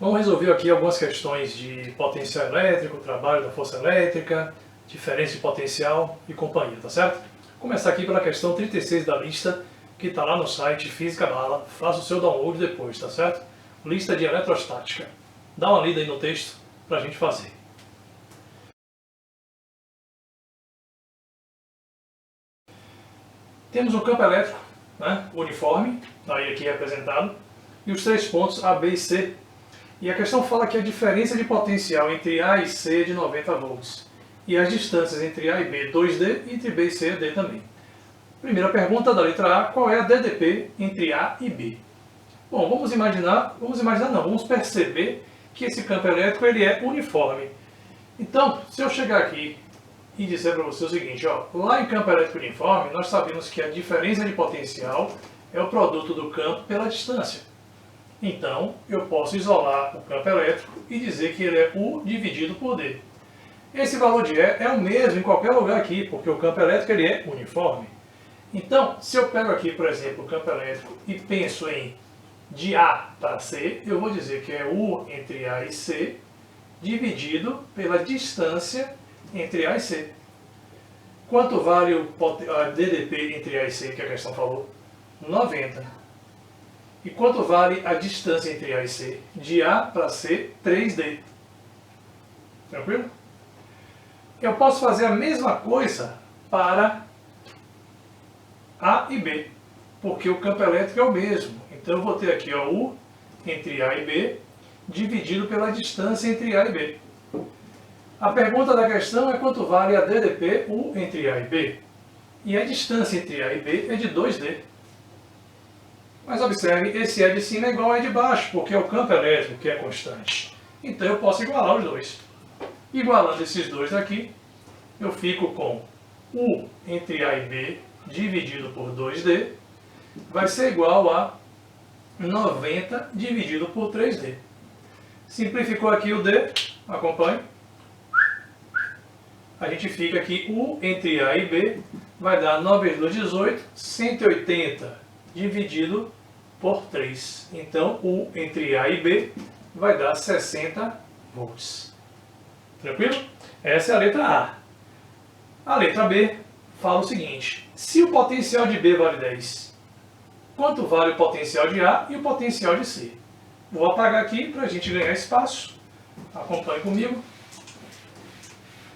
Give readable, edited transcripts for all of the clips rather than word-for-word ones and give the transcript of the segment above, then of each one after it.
Vamos resolver aqui algumas questões de potencial elétrico, trabalho da força elétrica, diferença de potencial e companhia, tá certo? Vou começar aqui pela questão 36 da lista, que está lá no site Física Bala. Faça o seu download depois, tá certo? Lista de eletrostática. Dá uma lida aí no texto para a gente fazer. Temos um campo elétrico, né, uniforme, aí aqui representado, e os três pontos A, B e C. E a questão fala que a diferença de potencial entre A e C é de 90 volts. E as distâncias entre A e B, 2D, e entre B e C é D também. Primeira pergunta da letra A, qual é a DDP entre A e B? Bom, vamos perceber que esse campo elétrico ele é uniforme. Então, se eu chegar aqui e dizer para você o seguinte, ó, lá em campo elétrico uniforme, nós sabemos que a diferença de potencial é o produto do campo pela distância. Então, eu posso isolar o campo elétrico e dizer que ele é U dividido por D. Esse valor de E é o mesmo em qualquer lugar aqui, porque o campo elétrico ele é uniforme. Então, se eu pego aqui, por exemplo, o campo elétrico e penso em de A para C, eu vou dizer que é U entre A e C, dividido pela distância entre A e C. Quanto vale a DDP entre A e C, que a questão falou? 90. E quanto vale a distância entre A e C? De A para C, 3D. Tranquilo? Eu posso fazer a mesma coisa para A e B, porque o campo elétrico é o mesmo. Então eu vou ter aqui ó, U entre A e B, dividido pela distância entre A e B. A pergunta da questão é quanto vale a DDP U entre A e B. E a distância entre A e B é de 2D. Mas observe, esse E de cima é igual ao E de baixo, porque é o campo elétrico que é constante. Então eu posso igualar os dois. Igualando esses dois daqui, eu fico com U entre A e B dividido por 2D, vai ser igual a 90 dividido por 3D. Simplificou aqui o D, acompanhe. A gente fica aqui U entre A e B, vai dar 9 vezes 2, 18, 180 dividido por 3. Então, U entre A e B vai dar 60 volts. Tranquilo? Essa é a letra A. A letra B fala o seguinte, se o potencial de B vale 10, quanto vale o potencial de A e o potencial de C? Vou apagar aqui para a gente ganhar espaço. Acompanhe comigo.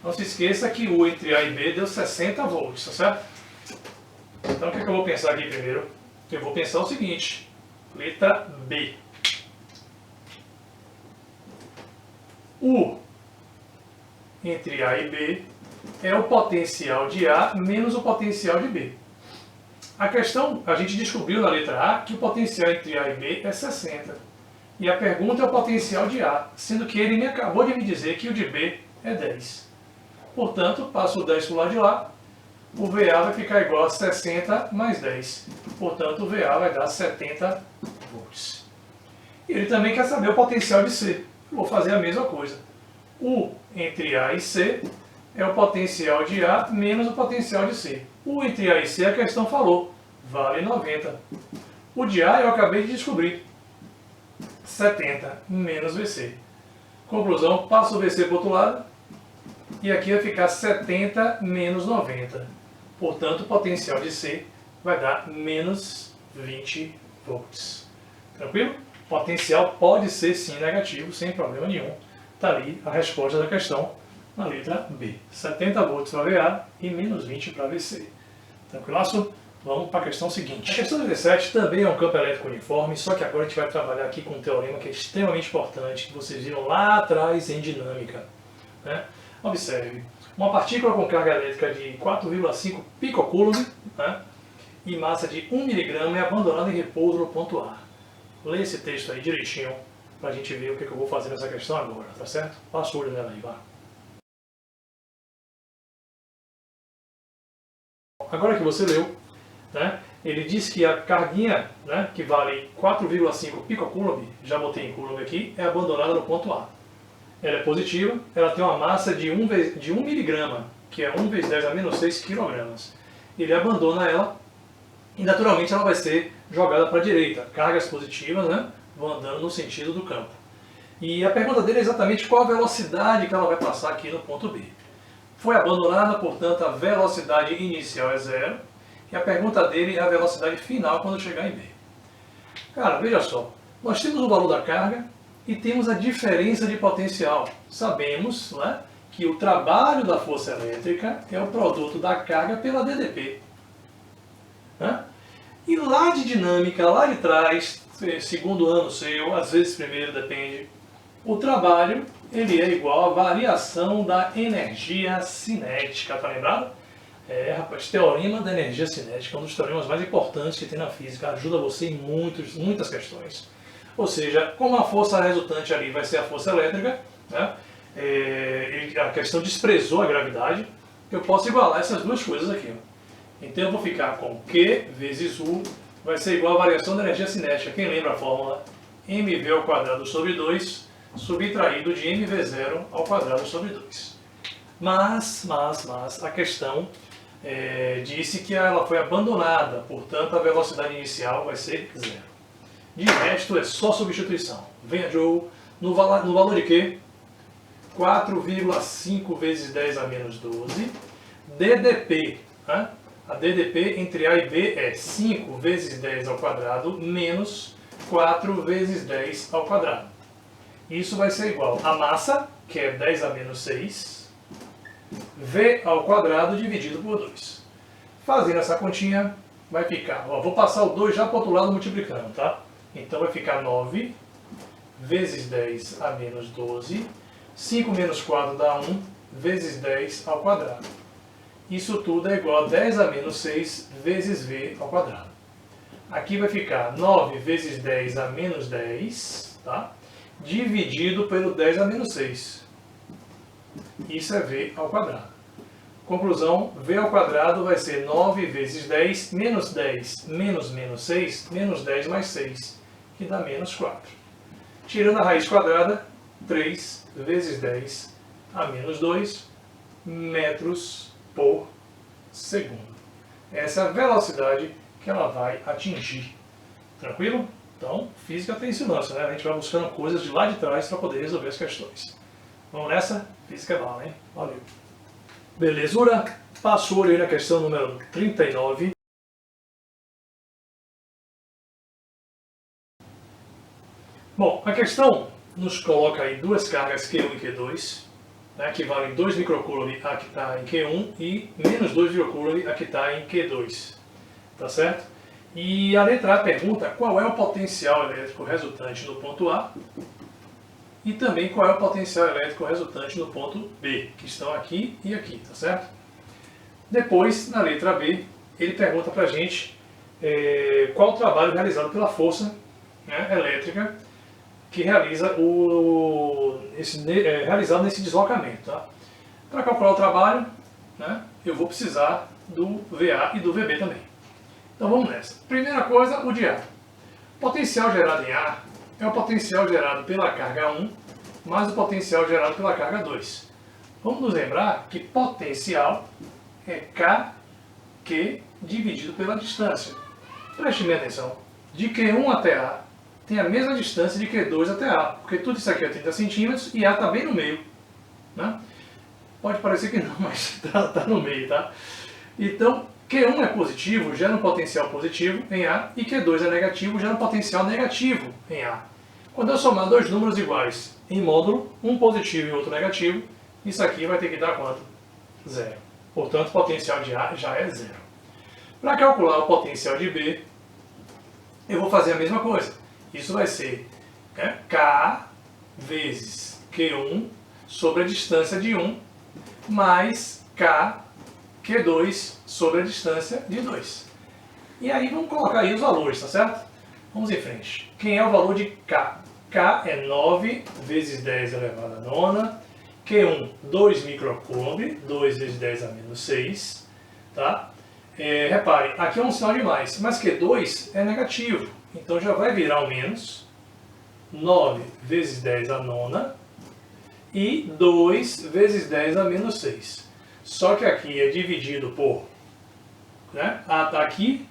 Não se esqueça que U entre A e B deu 60 volts, tá certo? Então, o que eu vou pensar aqui primeiro? Eu vou pensar o seguinte, letra B. U entre A e B é o potencial de A menos o potencial de B. A questão, a gente descobriu na letra A que o potencial entre A e B é 60. E a pergunta é o potencial de A, sendo que ele acabou de me dizer que o de B é 10. Portanto, passo o 10 para o lado de lá, o VA vai ficar igual a 60 mais 10. Portanto, o VA vai dar 70 volts. E ele também quer saber o potencial de C. Eu vou fazer a mesma coisa. U entre A e C é o potencial de A menos o potencial de C. U entre A e C, a questão falou, vale 90. O de A eu acabei de descobrir. 70 menos VC. Conclusão, passo o VC para o outro lado. E aqui vai ficar 70 menos 90. Portanto, o potencial de C vai dar menos 20 volts. Tranquilo? O potencial pode ser sim negativo, sem problema nenhum. Está ali a resposta da questão na letra B. 70 volts para VA e menos 20 para VC. Tranquilaço? Vamos para a questão seguinte. A questão 17 também é um campo elétrico uniforme, só que agora a gente vai trabalhar aqui com um teorema que é extremamente importante, que vocês viram lá atrás em dinâmica. Né? Observe, uma partícula com carga elétrica de 4,5 picocoulomb, né, e massa de 1 mg é abandonada em repouso no ponto A. Leia esse texto aí direitinho para a gente ver o que eu vou fazer nessa questão agora, tá certo? Passa o olho nela aí, vá. Agora que você leu, né, ele diz que a carguinha, né, que vale 4,5 picocoulomb, já botei em coulomb aqui, é abandonada no ponto A. Ela é positiva, ela tem uma massa de 1 mg, que é 1 vezes 10 a menos 6 kg. Ele abandona ela e naturalmente ela vai ser jogada para a direita. Cargas positivas, né, vão andando no sentido do campo. E a pergunta dele é exatamente qual a velocidade que ela vai passar aqui no ponto B. Foi abandonada, portanto, a velocidade inicial é zero. E a pergunta dele é a velocidade final quando chegar em B. Cara, veja só. Nós temos o valor da carga e temos a diferença de potencial. Sabemos, né, que o trabalho da força elétrica é o produto da carga pela DDP. Né? E lá de dinâmica, lá de trás, segundo ano seu, às vezes primeiro, depende, o trabalho ele é igual à variação da energia cinética, tá lembrado? Rapaz, teorema da energia cinética é um dos teoremas mais importantes que tem na física, ajuda você em muitas questões. Ou seja, como a força resultante ali vai ser a força elétrica, né, a questão desprezou a gravidade, eu posso igualar essas duas coisas aqui. Ó. Então eu vou ficar com Q vezes U vai ser igual à variação da energia cinética. Quem lembra a fórmula? mv ao quadrado sobre 2, subtraído de mv0 ao quadrado sobre 2. Mas a questão disse que ela foi abandonada, portanto a velocidade inicial vai ser zero. De resto é só substituição. Venha, Joe, no valor de Q, 4,5 vezes 10 a menos 12, DDP, né? A DDP entre A e B é 5 vezes 10 ao quadrado menos 4 vezes 10 ao quadrado. Isso vai ser igual a massa, que é 10 a menos 6, V ao quadrado dividido por 2. Fazendo essa continha, vai ficar... Ó, vou passar o 2 já para o outro lado multiplicando, tá? Então vai ficar 9 vezes 10 a menos 12. 5 menos 4 dá 1 vezes 10 ao quadrado. Isso tudo é igual a 10 a menos 6 vezes V ao quadrado. Aqui vai ficar 9 vezes 10 a menos 10, tá? Dividido pelo 10 a menos 6. Isso é V ao quadrado. Conclusão, V ao quadrado vai ser 9 vezes 10 menos 10 menos menos 6, menos 10 mais 6, que dá menos 4. Tirando a raiz quadrada, 3 vezes 10 a menos 2 metros por segundo. Essa é a velocidade que ela vai atingir. Tranquilo? Então, física tem esse lance, né? A gente vai buscando coisas de lá de trás para poder resolver as questões. Vamos nessa? Física é bala, hein? Valeu! Belezura? Passo o olho aí na questão número 39. Bom, a questão nos coloca aí duas cargas Q1 e Q2, né, que valem 2 microcoulomb a que está em Q1 e menos 2 microcoulomb a que está em Q2. Tá certo? E a letra A pergunta qual é o potencial elétrico resultante no ponto A e também qual é o potencial elétrico resultante no ponto B, que estão aqui e aqui, tá certo? Depois, na letra B, ele pergunta para a gente qual o trabalho realizado pela força, né, elétrica que realiza realizado nesse deslocamento. Tá? Para calcular o trabalho, né, eu vou precisar do VA e do VB também. Então vamos nessa. Primeira coisa, o de A. O potencial gerado em A é o potencial gerado pela carga 1 mais o potencial gerado pela carga 2. Vamos nos lembrar que potencial é KQ dividido pela distância. Preste bem atenção. De Q1 até A tem a mesma distância de Q2 até A, porque tudo isso aqui é 30 centímetros e A está bem no meio. Né? Pode parecer que não, mas está no meio. Tá? Então, Q1 é positivo, gera um potencial positivo em A, e Q2 é negativo, gera um potencial negativo em A. Quando eu somar dois números iguais em módulo, um positivo e outro negativo, isso aqui vai ter que dar quanto? Zero. Portanto, o potencial de A já é zero. Para calcular o potencial de B, eu vou fazer a mesma coisa. Isso vai ser K vezes Q1 sobre a distância de 1 mais K Q2 sobre a distância de 2. E aí vamos colocar aí os valores, tá certo? Vamos em frente. Quem é o valor de K? K é 9 vezes 10 elevado a nona. Q1, 2 microcoulomb, 2 vezes 10 a menos 6. Tá? Repare, aqui é um sinal de mais, mas Q2 é negativo. Então já vai virar um menos. 9 vezes 10 a nona. E 2 vezes 10 a menos 6. Só que aqui é dividido por... Né? A está aqui,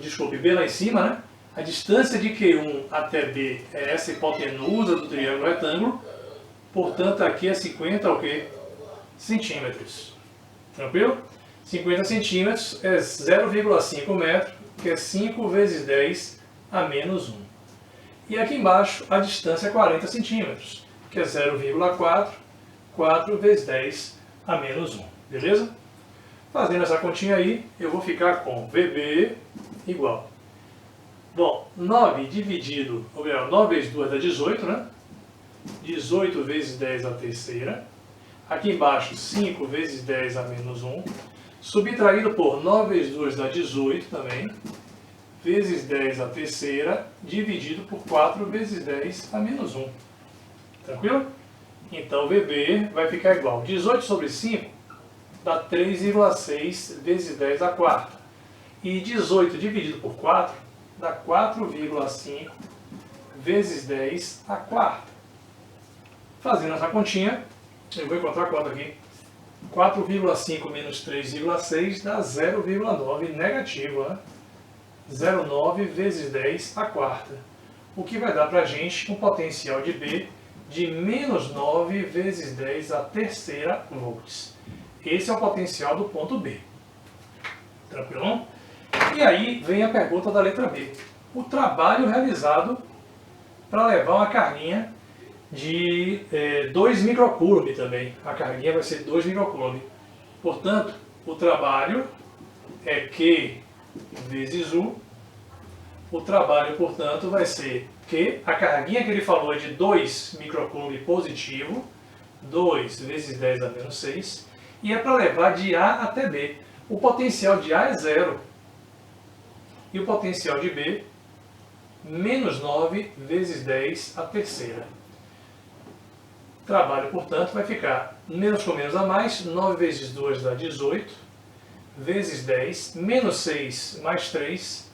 desculpe, B lá em cima, né? A distância de Q1 até B é essa hipotenusa do triângulo retângulo, portanto aqui é 50 o quê? Centímetros. Tranquilo? 50 centímetros é 0,5 metro, que é 5 vezes 10 a menos 1. E aqui embaixo a distância é 40 centímetros, que é 0,4, 4 vezes 10 a menos 1. Beleza? Fazendo essa continha aí, eu vou ficar com VB igual. Bom, 9 dividido, ou melhor, 9 vezes 2 dá 18, né? 18 vezes 10 a terceira. Aqui embaixo, 5 vezes 10 a menos 1. Subtraído por 9 vezes 2 dá 18 também. Vezes 10 a terceira, dividido por 4 vezes 10 a menos 1. Tranquilo? Então, VB vai ficar igual. 18 sobre 5 dá 3,6 vezes 10 a quarta. E 18 dividido por 4 dá 4,5 vezes 10 a quarta. Fazendo essa continha, eu vou encontrar quanto aqui? 4,5 menos 3,6 dá 0,9 negativo, né? 0,9 vezes 10 a quarta. O que vai dar para a gente um potencial de B de menos 9 vezes 10 a terceira volts. Esse é o potencial do ponto B. Tranquilo? E aí vem a pergunta da letra B. O trabalho realizado para levar uma carguinha de 2 microcoulomb também. A carguinha vai ser 2 microcoulomb. Portanto, o trabalho é Q vezes U. O trabalho, portanto, vai ser Q. A carguinha que ele falou é de 2 microcoulomb positivo. 2 vezes 10 a menos 6. E é para levar de A até B. O potencial de A é 0. E o potencial de B, menos 9 vezes 10 a terceira. Trabalho, portanto, vai ficar menos com menos a mais. 9 vezes 2 dá 18. Vezes 10. Menos 6 mais 3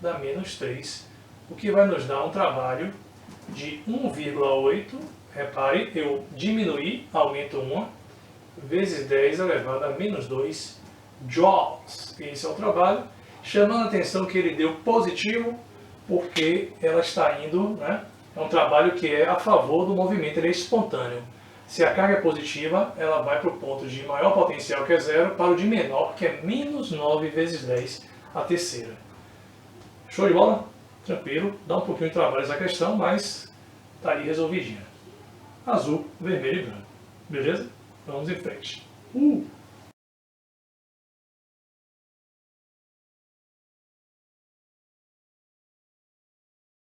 dá menos 3. O que vai nos dar um trabalho de 1,8. Repare, eu diminuí, aumento 1. Vezes 10 elevado a menos 2 joules. Esse é o trabalho. Chamando a atenção que ele deu positivo, porque ela está indo, né? É um trabalho que é a favor do movimento, ele é espontâneo. Se a carga é positiva, ela vai para o ponto de maior potencial, que é 0, para o de menor, que é menos 9 vezes 10 a terceira. Show de bola? Tranquilo. Dá um pouquinho de trabalho essa questão, mas está aí resolvidinha. Azul, vermelho e branco. Beleza? Vamos em frente.